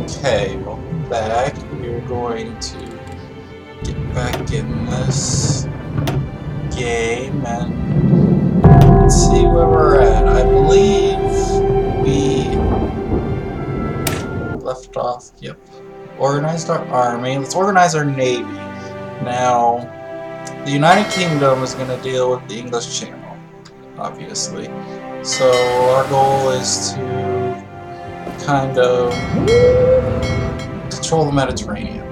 Okay, welcome back. We're going to get back in this game and let's see where we're at. I believe we left off, yep. Organized our army. Let's organize our navy. Now, the United Kingdom is going to deal with the English Channel, obviously. So our goal is to kind of control the Mediterranean.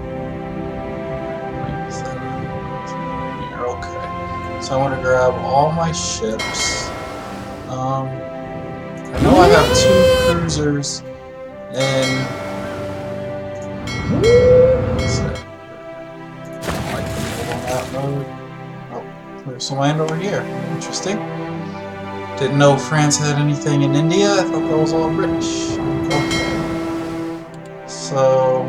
Okay. So I want to grab all my ships. I know I have 2 cruisers in. Oh, there's some land over here. Interesting. Didn't know France had anything in India. I thought that was all British. Okay. So,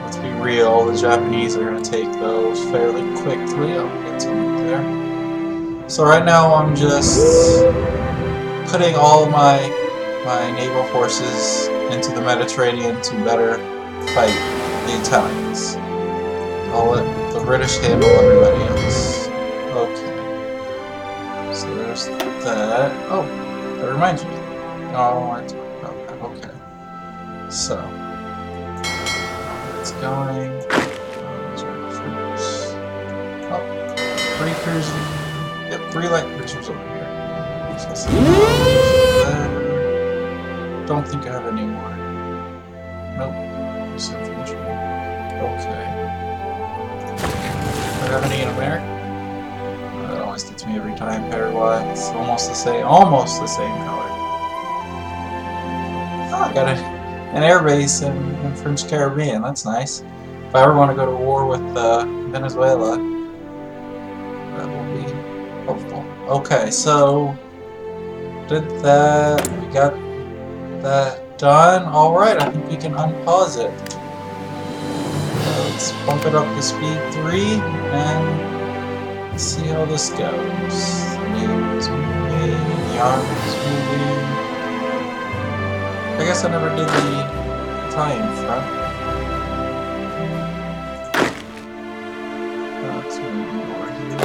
let's be real. The Japanese are going to take those fairly quickly. I'll get to them there. So right now I'm just putting all my naval forces into the Mediterranean to better fight the Italians. I'll let the British handle everybody else. Okay. So there's that. Oh, that reminds me. No, I don't want to talk about that. Okay. So, it's going. Oh, 3 cruisers. Yep, 3 light cruisers over here. So see there. Don't think I have any more. Nope. Just infantry. Okay. Do I have any in America? That always gets me every time. Paraguay. It's almost the same color. Oh, I got an air base in French Caribbean. That's nice. If I ever want to go to war with Venezuela, that will be helpful. Okay, so did that. We got that done. All right, I think we can unpause it. Let's bump it up to speed 3 and see how this goes. The navy is moving, the army is moving. I guess I never did the Italian front. Let's move over here.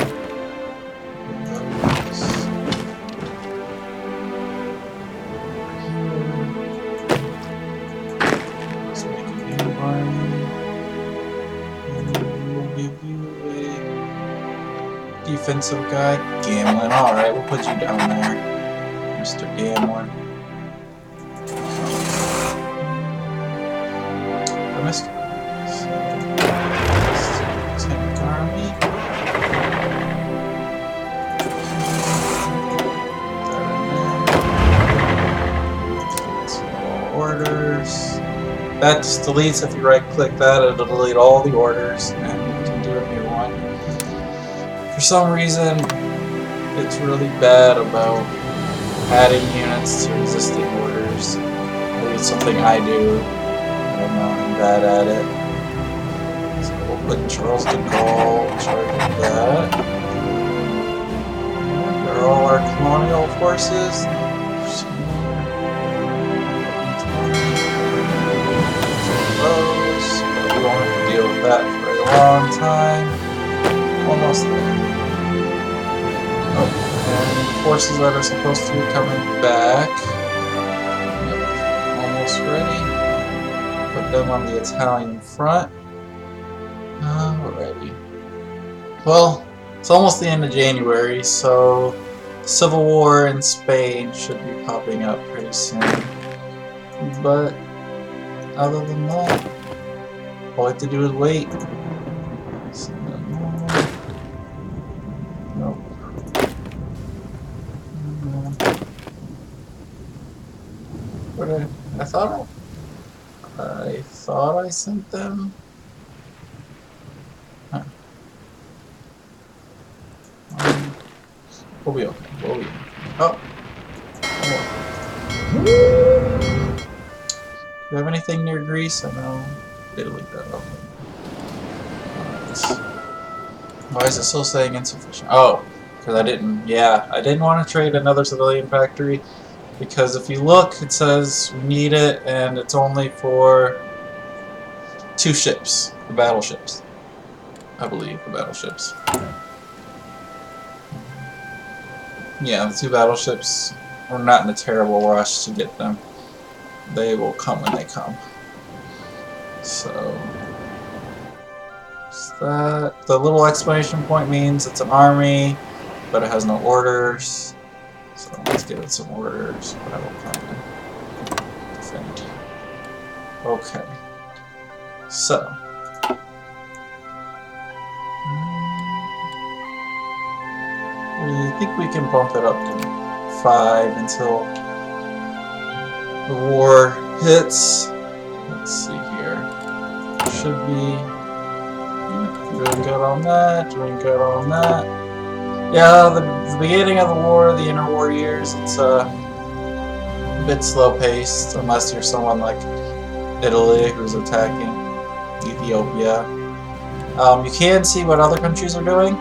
Let's make a new army. And we'll give you a defensive guy. Gamlin. Alright, we'll put you down there, Mr. Gamlin. I missed it. So, tank army. Orders. That just deletes, if you right click that, it'll delete all the orders and you can do a new one. For some reason, it's really bad about adding units to existing orders. Maybe it's something I do. I don't know, I'm bad at it. So we'll put Charles de Gaulle in charge of that. There are all our colonial forces. We won't have to deal with that for a long time. Almost there. Oh, and forces that are supposed to be coming back. Yep, almost ready. Put them on the Italian front. Alrighty. Well, it's almost the end of January, so the Civil War in Spain should be popping up pretty soon. But other than that, all I have to do is wait. Nope. What I thought I sent them. Huh. We'll be okay. We'll be. Oh. Do you have anything near Greece? I know Italy got open. Why is it still saying insufficient? Oh, because I didn't want to trade another civilian factory, because if you look, it says we need it, and it's only for 2 ships, the battleships. I believe the battleships. Yeah, the 2 battleships. We're not in a terrible rush to get them. They will come when they come. So, that the little exclamation point means it's an army, but it has no orders. So let's give it some orders. Battle plan. Defend. Okay. So. I think we can bump it up to 5 until the war hits. Let's see here. Should be doing good on that, doing good on that. Yeah, the beginning of the war, the interwar years, it's a bit slow-paced, unless you're someone like Italy who's attacking Ethiopia. You can see what other countries are doing.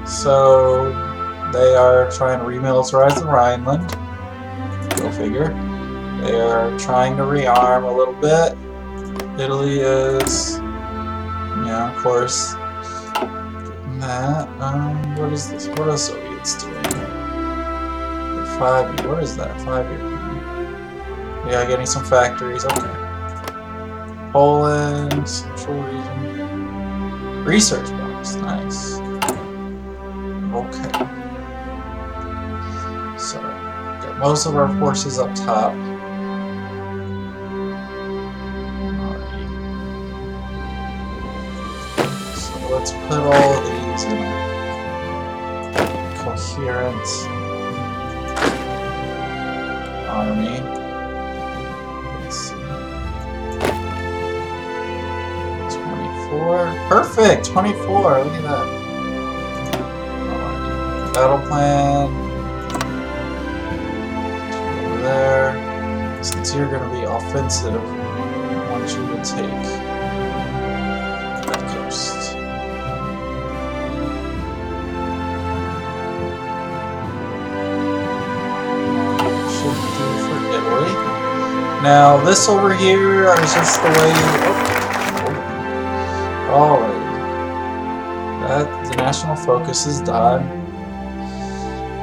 So they are trying to remilitarize the Rhineland. Go figure. They are trying to rearm a little bit. Italy is, yeah, of course. That. What is this? What are the Soviets doing? 5 year. What is that? 5-year plan. Yeah, getting some factories. Okay. Poland, Central Region. Research box. Nice. Okay. So, got most of our forces up top. Alrighty. So let's put all of these in a coherent army. Let's see. 24. Perfect! 24! Look at that. Battle plan. Over there. Since you're going to be offensive, I want you to take that coast. Should do for Italy. Now this over here is just the way you. Oh. Alright. That the national focus is done.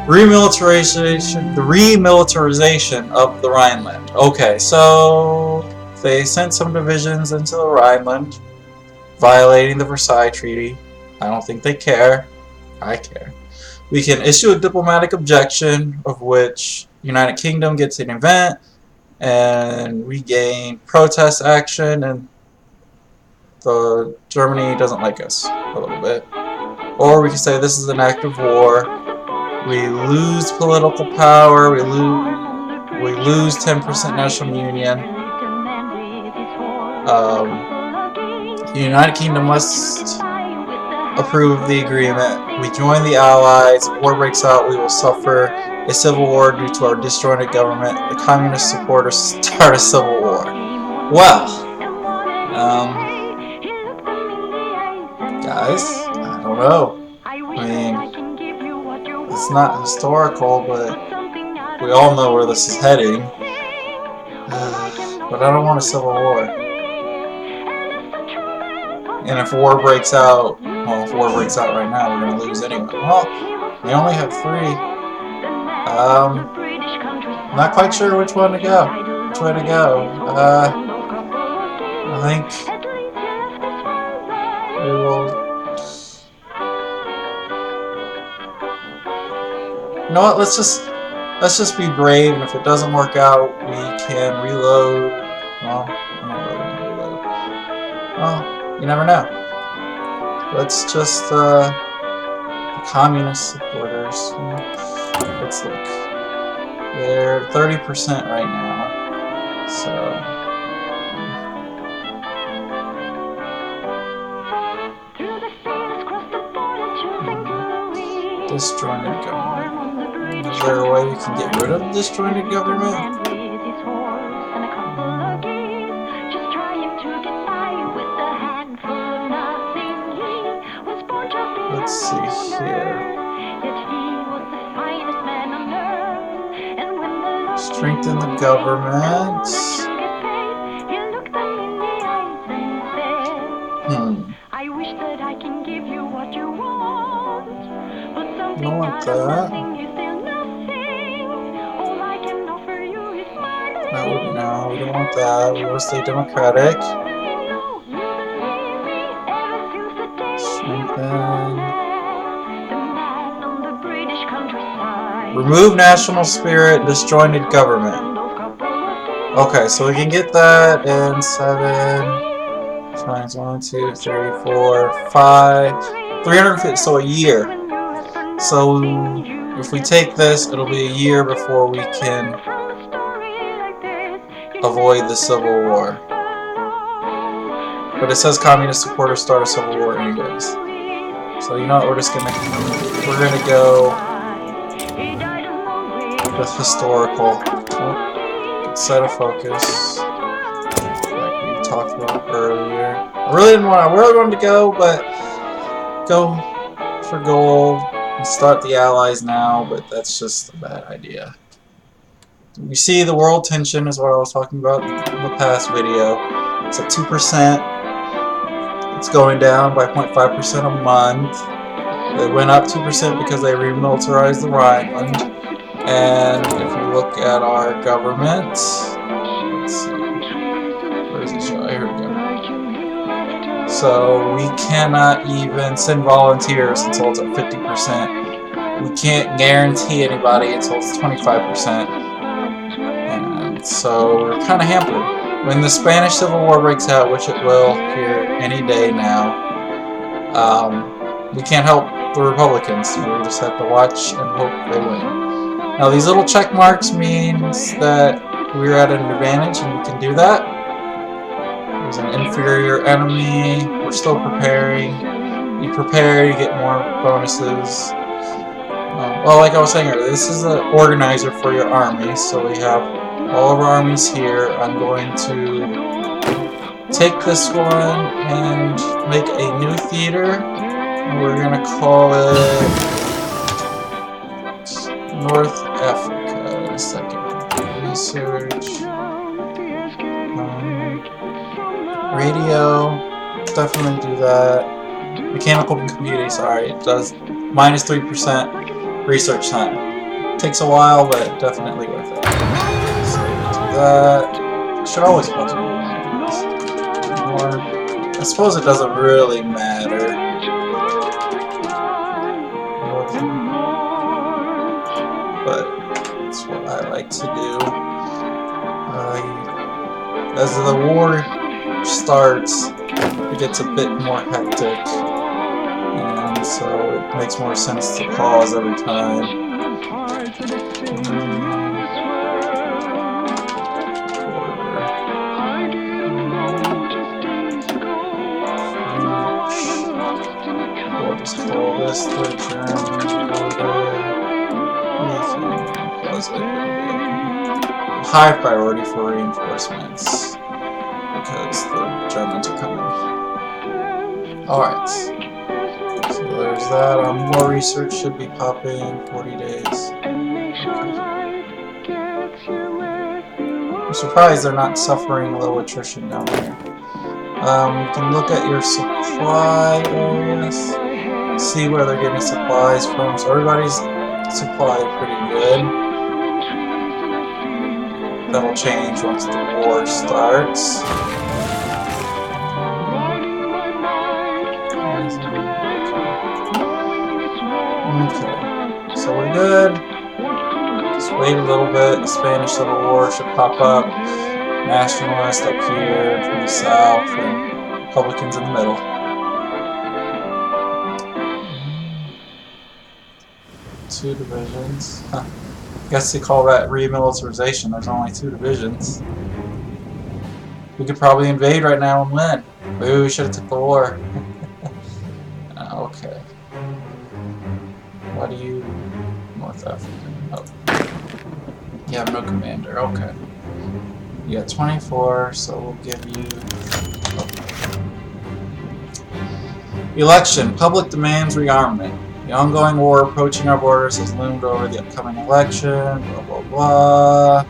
Remilitarization, the remilitarization of the Rhineland. Okay, so they sent some divisions into the Rhineland, violating the Versailles Treaty. I don't think they care. I care. We can issue a diplomatic objection, of which United Kingdom gets an event, and we gain protest action, and Germany doesn't like us a little bit. Or we can say this is an act of war. We lose political power, we lose 10% national union. The United Kingdom must approve of the agreement. We join the Allies. If war breaks out, we will suffer a civil war due to our disjointed government. The communist supporters start a civil war. Well, guys, I don't know. I mean, it's not historical, but we all know where this is heading. But I don't want a civil war. And if war breaks out, well, if war breaks out right now, we're going to lose anyway. Well, they only have 3. I'm not quite sure which one to go. Which way to go. I think we will. You know what? Let's just be brave, and if it doesn't work out, we can reload. Well, I'm not really gonna reload. Well, you never know. Let's just the communist supporters. Let's look. They're 30% right now, so. Disjointed government. Is there a way we can get rid of disjointed government? Let's see here. Strengthen the government. want that. No, we don't want that. We want to stay democratic. Strengthen. Remove national spirit, disjointed government. Okay, so we can get that in 7 times 1, 2, 3, 4, 5, 350. So a year. So if we take this, it'll be a year before we can avoid the Civil War. But it says communist supporters start a civil war anyways. So you know what, we're gonna go with historical. Set of focus, like we talked about earlier. I really wanted to go, but go for gold and start the allies now, but that's just a bad idea. You see, the world tension is what I was talking about in the past video. It's at 2%. It's going down by 0.5% a month. It went up 2% because they remilitarized the Rhineland. And if you look at our government, let's see, where does it show? Here we go. So we cannot even send volunteers until it's at 50%. We can't guarantee anybody until it's 25%. And so we're kind of hampered. When the Spanish Civil War breaks out, which it will here any day now, we can't help the Republicans. We just have to watch and hope they win. Now these little check marks means that we're at an advantage and we can do that. There's an inferior enemy. We're still preparing. You prepare, you get more bonuses. Well, like I was saying earlier, this is an organizer for your armies. So we have all of our armies here. I'm going to take this one and make a new theater. And we're going to call it North Africa. In a second. Research. Radio. Definitely do that. Mechanical computing, sorry. It does minus 3% research time. Takes a while, but definitely worth it. So do that. Should always close it. I suppose it doesn't really matter. But that's what I like to do. As the war starts, it gets a bit more hectic, and so it makes more sense to pause every time. We'll just call this the German border. High priority for reinforcements because the Germans are coming. Alright. So there's that. More research should be popping 40 days. I'm surprised they're not suffering low attrition down here. You can look at your supply areas, see where they're getting supplies from. So everybody's supplied pretty good. That'll change once the war starts. Okay, so we're good. Just wait a little bit. The Spanish Civil War should pop up. Nationalists up here from the south, and Republicans in the middle. Two divisions. Huh. Guess you call that remilitarization. There's only 2 divisions. We could probably invade right now and win. Maybe we should have took the war. Okay. Why do you... North African. Oh. You have no commander. Okay. You got 24, so we'll give you... Oh. Election. Public demands rearmament. The ongoing war approaching our borders has loomed over the upcoming election, blah blah blah.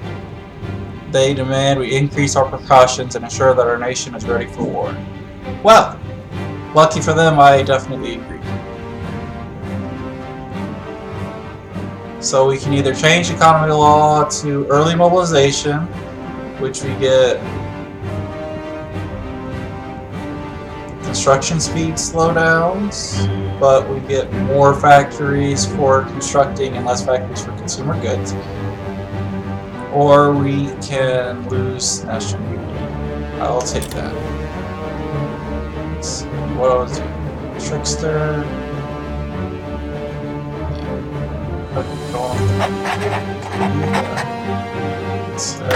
They demand we increase our precautions and ensure that our nation is ready for war. Well, lucky for them, I definitely agree. So we can either change economy law to early mobilization, which we get construction speed slowdowns, but we get more factories for constructing and less factories for consumer goods. Or we can lose national unity. I'll take that. Let's see, what else? Trickster.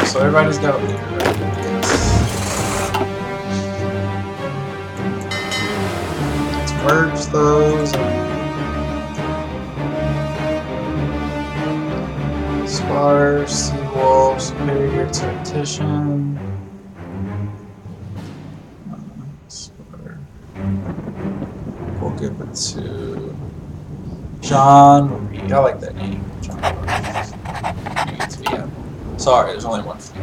So everybody's got a leader, right? Let's merge those. Spotter, Seawolf, Superior Tactician. Spotter. We'll give it to John. I like that name. John. Yeah. Sorry, there's only one thing.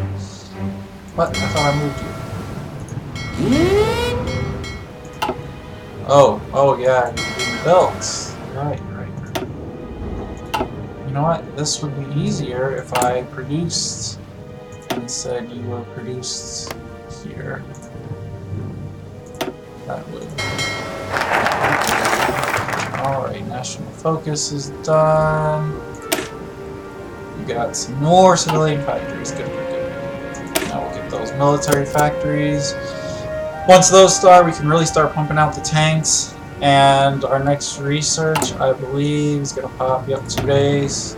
What? I thought I moved you. Oh yeah, you're being built. Right. You know what? This would be easier if I produced and said you were produced here. That would. Alright, national focus is done. We got some more civilian factories. Good. Now we'll get those military factories. Once those start, we can really start pumping out the tanks. And our next research, I believe, is going to pop. Yep, 2 days.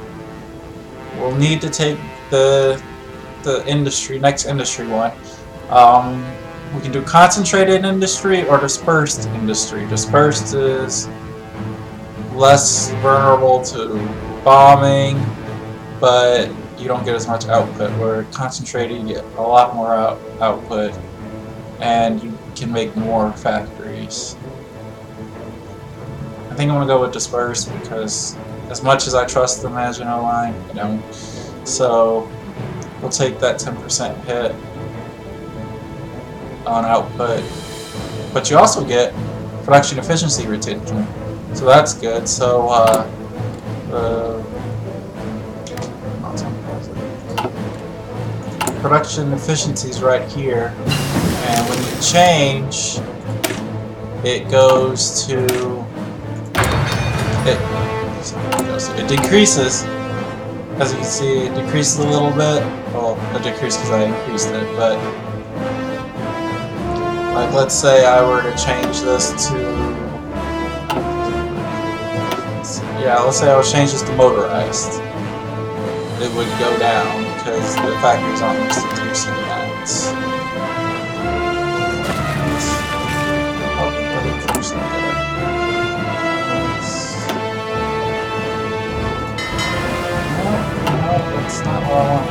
We'll need to take the next industry one. We can do concentrated industry or dispersed industry. Dispersed is less vulnerable to bombing, but you don't get as much output. Where concentrated, you get a lot more output, and you can make more factories. I think I'm going to go with dispersed because as much as I trust the Maginot Line, I don't. So we'll take that 10% hit on output. But you also get production efficiency retention. So that's good. So production efficiency is right here. And when you change, it goes to it decreases. As you can see, it decreases a little bit. Well, it decreased because I increased it, but like let's say I were to change this to let's say I would change this to motorized. It would go down because the factories aren't used to producing that. That's not what I want.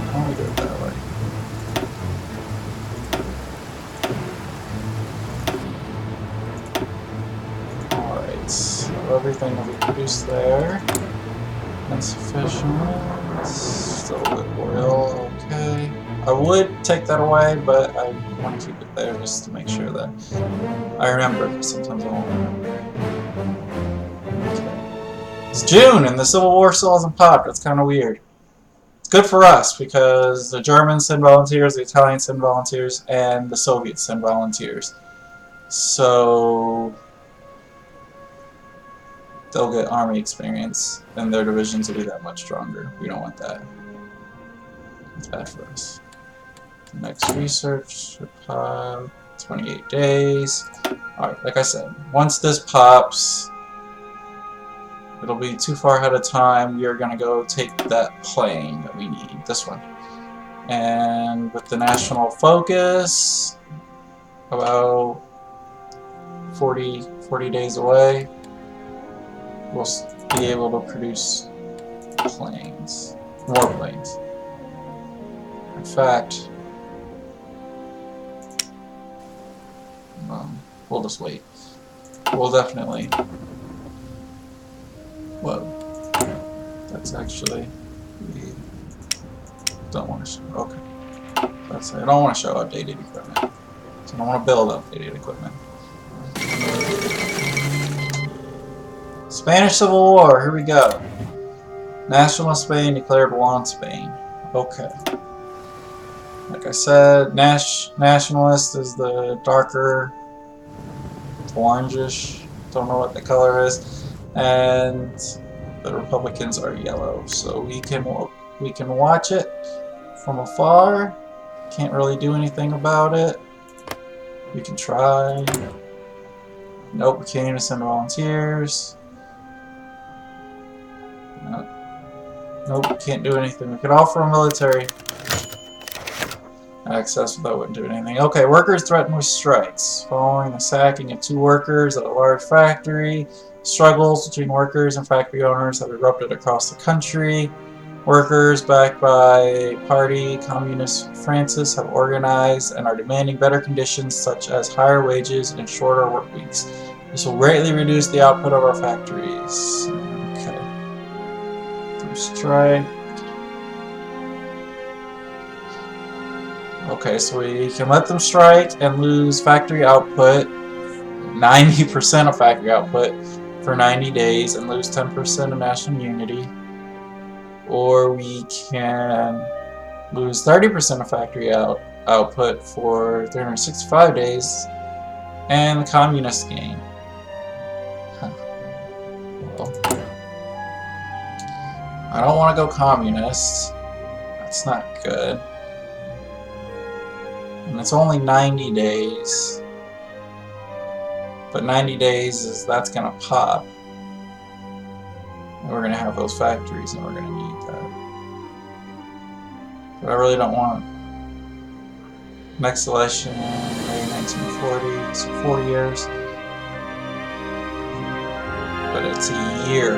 Why don't we do it that way? Alright, so everything will be produced there. That's sufficient. Still a bit oil, okay. I would take that away, but I want to keep it there just to make sure that I remember, because sometimes I won't remember. It's June and the Civil War still hasn't popped. That's kind of weird. It's good for us because the Germans send volunteers, the Italians send volunteers, and the Soviets send volunteers. So they'll get army experience and their divisions will be that much stronger. We don't want that. It's bad for us. The next research should pop 28 days. Alright, like I said, once this pops, it'll be too far ahead of time. We are going to go take that plane that we need, this one. And with the national focus, about 40 days away, we'll be able to produce planes, more planes. In fact, we'll just wait. We'll definitely... Whoa. That's actually... We don't want to show... Okay. I don't want to show outdated equipment. So I don't want to build outdated equipment. Spanish Civil War, here we go. Nationalist Spain declared war on Spain. Okay. Like I said, nationalist is the darker orangish, don't know what the color is, and the Republicans are yellow. So we can watch it from afar. Can't really do anything about it. We can try. Nope, we can't even send volunteers. Nope, can't do anything. We could offer a military access, but that wouldn't do anything. Okay, workers threatened with strikes. Following the sacking of 2 workers at a large factory, struggles between workers and factory owners have erupted across the country. Workers, backed by Party Communist Francis, have organized and are demanding better conditions such as higher wages and shorter work weeks. This will greatly reduce the output of our factories. Okay. Through strike. Okay, so we can let them strike and lose factory output, 90% of factory output for 90 days, and lose 10% of national unity. Or we can lose 30% of factory output for 365 days, and the communists gain. Well, I don't want to go communist. That's not good. And it's only 90 days. But 90 days that's gonna pop. And we're gonna have those factories and we're gonna need that. But I really don't want next election, May 1940, so 4 years. But it's a year.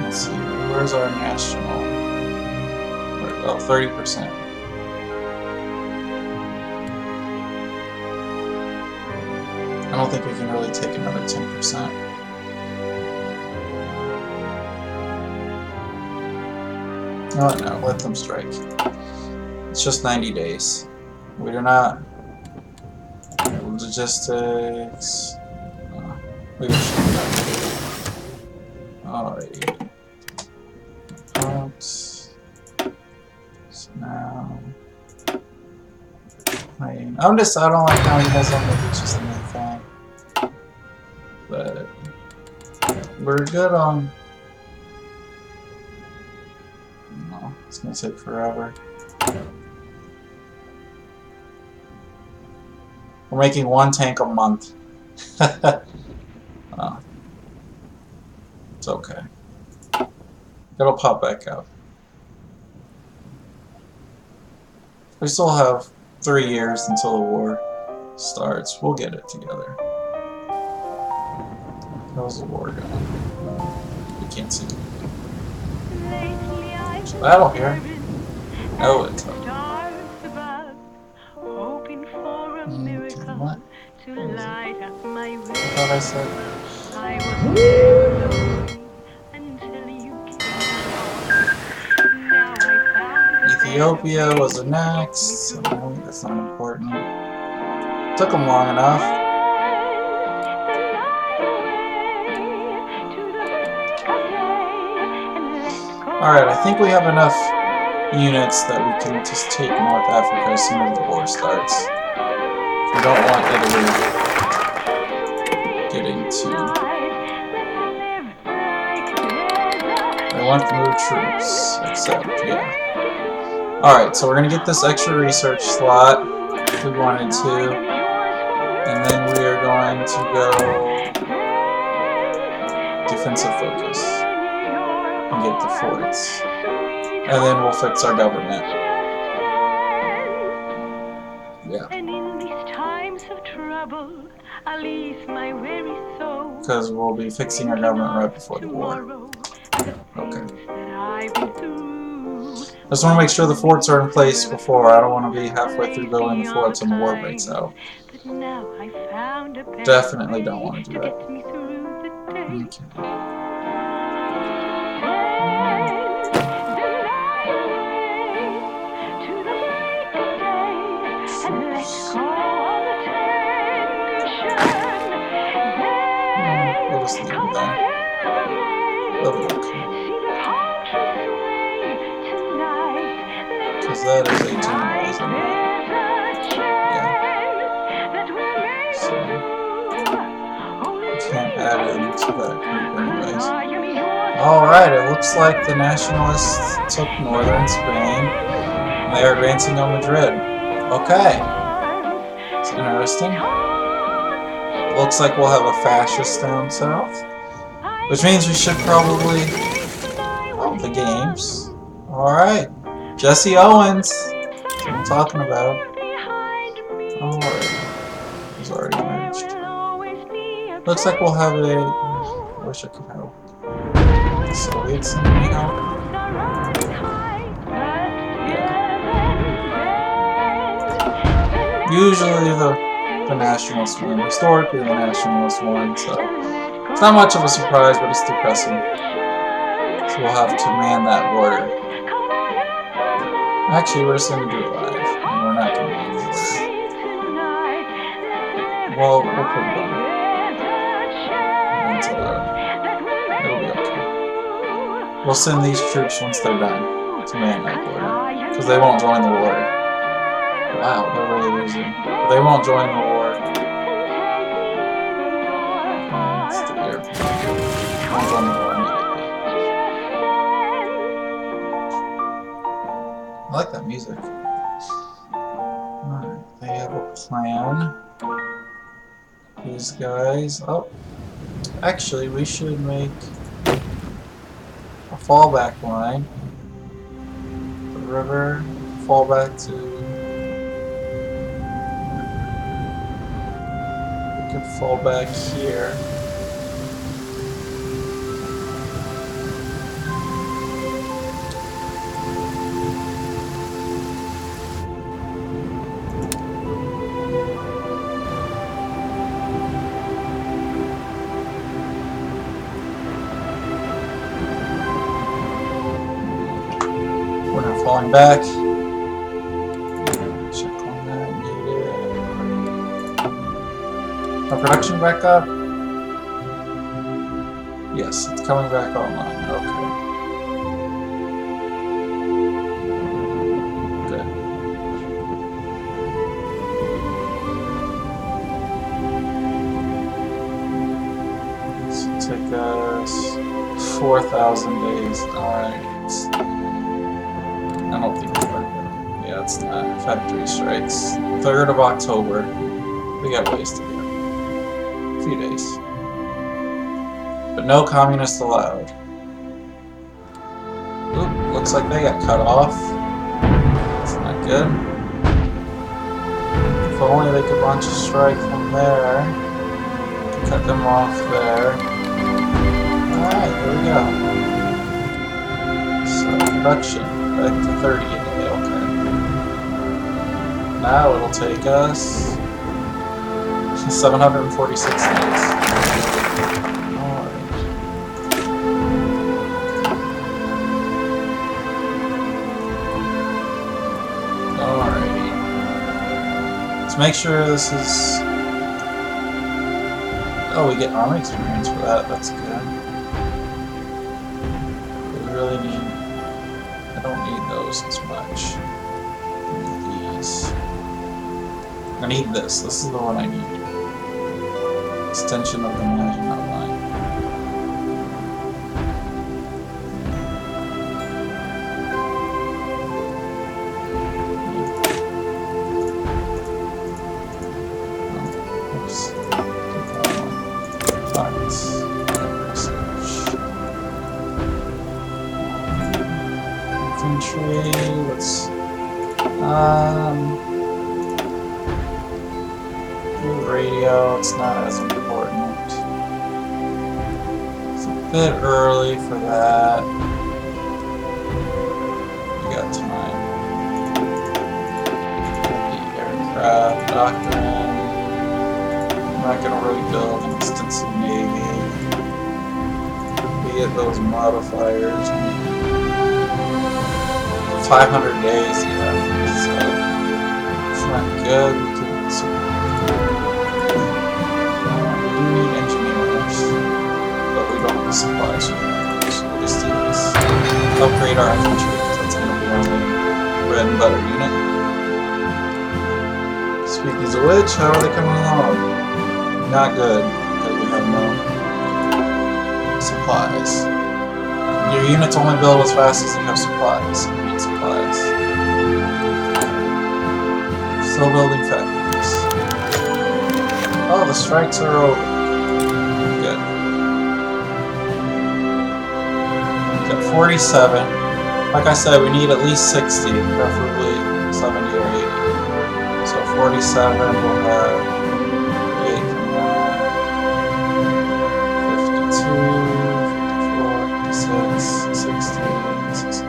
Let's see, where's our national? Oh, 30%. I don't think we can really take another 10%. No, let them strike. It's just 90 days. We do not... Logistics... we should do that. Alright. So now... I don't like how he does on the beaches and everything. But... we're good on... No, it's gonna take forever. We're making 1 tank a month. Oh. It's okay. It'll pop back out. We still have 3 years until the war starts. We'll get it together. How's the war going? We can't see. There's a battle here. No, it's not. Okay, what? I thought I said. Ethiopia was the next. No, that's not important. Took them long enough. Alright, I think we have enough units that we can just take North Africa as soon as the war starts. We don't want Italy getting too... They want to move troops, except, yeah. Alright, so we're going to get this extra research slot if we wanted to. And then we are going to go defensive focus and get the forts. And then we'll fix our government. Yeah. Because we'll be fixing our government right before the war. Okay. I just want to make sure the forts are in place before. I don't want to be halfway through building the forts and the war breaks out. Definitely don't want to do that. Okay. just leave them there. They'll be okay. Because that is 18 miles, isn't it? Yeah. So, you can't add them to that group anyways. Alright, it looks like the Nationalists took northern Spain, and they are advancing on Madrid. Okay. It's interesting. It looks like we'll have a fascist down south, which means we should probably... Oh, the games. Alright. Jesse Owens. That's what I'm talking about. Alright. He's already merged. Looks like we'll have a... I wish I could help. The Soviets send me help. Yeah. Usually the Nationalists win. Historically the Nationalists won, so it's not much of a surprise, but it's depressing. So we'll have to man that border. Actually, we're just going to do it live, and we're not going to man the border. Well, we'll put it on. Until it'll be okay. We'll send these troops once they're done to man that border, because they won't join the war. Wow, they're really losing. But they won't join the war. That's the airplane. Won't join the war immediately. I like that music. Alright, they have a plan. These guys. Oh. Actually, we should make a fallback line. The river. Fall back to... We could fall back here. Falling back. Check on that. Needed. Our production back up? Yes, it's coming back online. Okay. Good. This will take us 4,000 days. Alright. I don't think we're yeah, it's not. Factory strikes. 3rd of October. We got ways to go. A few days. But no communists allowed. Oop, looks like they got cut off. That's not good. If only they could launch a strike from there. Cut them off there. Alright, here we go. So, production. Back to 30 a day, okay. Now it'll take us 746 days. Alright. Alrighty. Let's make sure this is... Oh, we get army experience for that, that's good. We really need... I don't need those as much. I need these. I need this. This is the one I need. Extension of the management outline. Oops. Facts. Research. Infantry, let's do radio, it's not as important. It's a bit early for that. We got time. The aircraft doctrine. I'm not gonna really build an extensive navy. We get those modifiers. 500 days, yeah, so it's not good. We do need engineers. supplies. So we'll just do this. Upgrade our infantry, because that's going to be our main bread and butter unit. Speaking of which, how are they coming along? Not good, because we have no supplies. Your units only build as fast as you have supplies. You need supplies. Still building factories. Oh, the strikes are over. Good. Got 47. Like I said, we need at least 60, preferably 70 or 80. So 47 will have 8 from that. 52, 54, 56, 60, 63,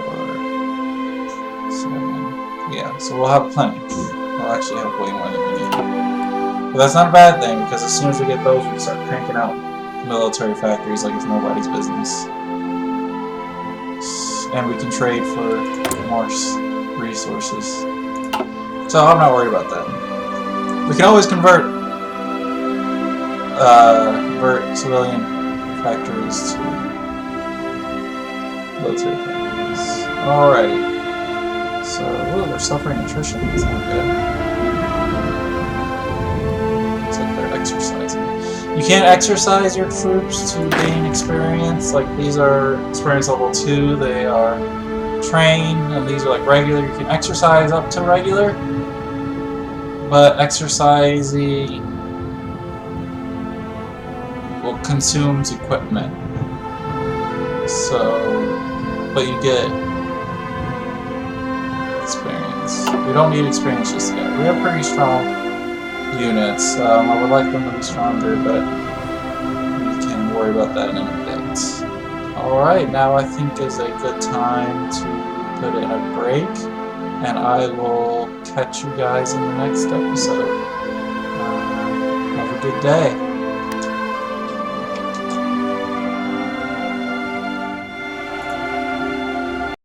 4, 7. Yeah, so we'll have plenty. We'll actually have way more than we need. But that's not a bad thing, because as soon as we get those, we can start cranking out military factories like it's nobody's business. And we can trade for more resources. So I'm not worried about that. We can always convert civilian factories to military factories. Alrighty. So, ooh, they're suffering attrition. That's not good. Looks like they're exercising. You can't exercise your troops to gain experience. Like, these are experience level 2. They are trained, and these are like regular. You can exercise up to regular, but exercising will consume equipment. So, but you get experience. We don't need experience just yet. We have pretty strong units. I would like them to be stronger, but we can worry about that in a bit. Alright, now I think is a good time to put in a break, and I will catch you guys in the next episode. Have a good day.